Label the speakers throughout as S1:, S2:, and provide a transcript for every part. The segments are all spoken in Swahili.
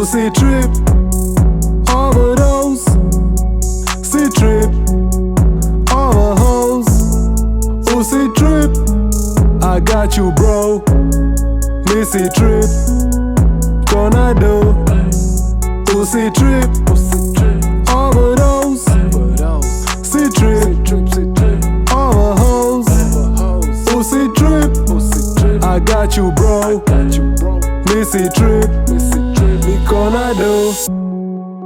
S1: Usitrip, overdose. Usitrip, overhose. Usitrip, I got you bro. Missy trip, gonna do. Usitrip, overdose. Usitrip, overhose. Usitrip, I got you bro. Missy trip, niko na do.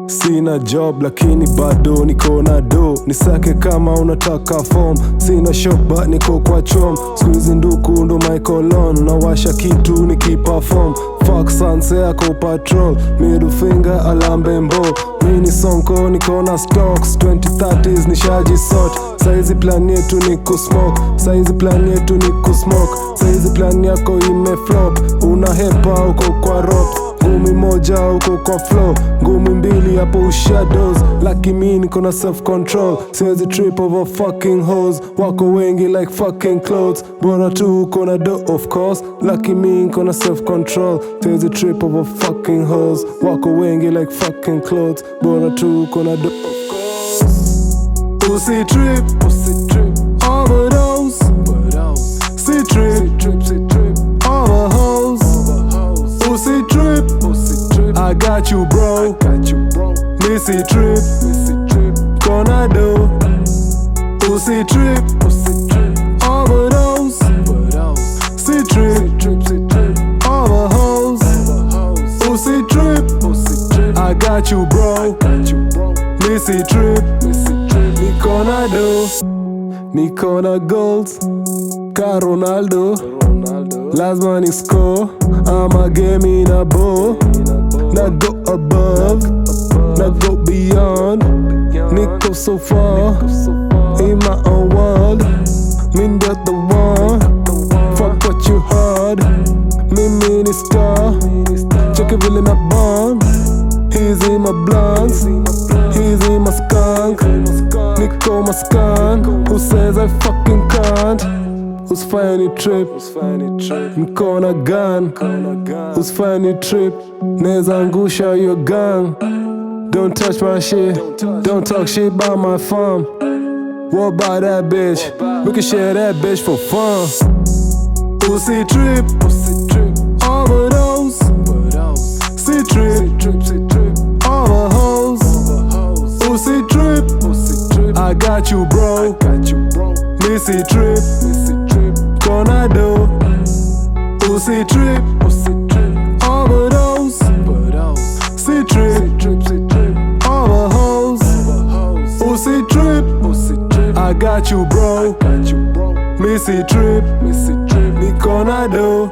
S1: Sina job lakini bado niko na do. Nisake kama unataka form. Sina shop but niko kwa chom. Squeeze nduku ndo my cologne. Nawasha kitu nikiperform. Fuck sanse yako patrol. Middle finger alambe mbo. Mini sonko niko na stocks. 2030s nishaji sort. Saizi plan yetu ni kusmoke. Saizi plan yetu ni kusmoke. Saizi plan yako imeflop. Una hepa uko kwa rope. Ngumi moja uko kwa flow. Ngumi mbili hapo shadows. Lucky me niko na self control. Siwezi trip over fucking hoes. Wako wengi like fucking clothes. Bora tu uko na do of course. Lucky me niko na self control. Siwezi trip over fucking hoes. Wako wengi like fucking clothes. Bora tu uko na do of course. Usitrip, overdose. Usitrip, overhose. Usitrip, I got you bro. Missy trip, gonna do. Usitrip, overdose. Usitrip, overhose. Usitrip, I got you bro. Missy trip, niko na do. Niko na goals, ka Ronaldo. Lazima ni score, I'ma game in a bow. Na go above, na go beyond. Niko so far, in my own world. Mean that the one, fuck what you heard. Me minister, check it in a bomb. He's in my blunts, he's in my skunk. Niko my skunk, who says I fucking can't? Who's finding trip? Niko na gun. Who's finding trip? Neza angusha your gun. Don't touch my shit. Don't talk shit about my farm. What about that bitch? We can share that bitch for fun. Usitrip, overdose. Usitrip, overhose. Usitrip, I got you bro. Missy trip, gonna do. Usitrip, overdose. Usitrip, overhose. Usitrip, I got you bro. Missy trip, niko na do.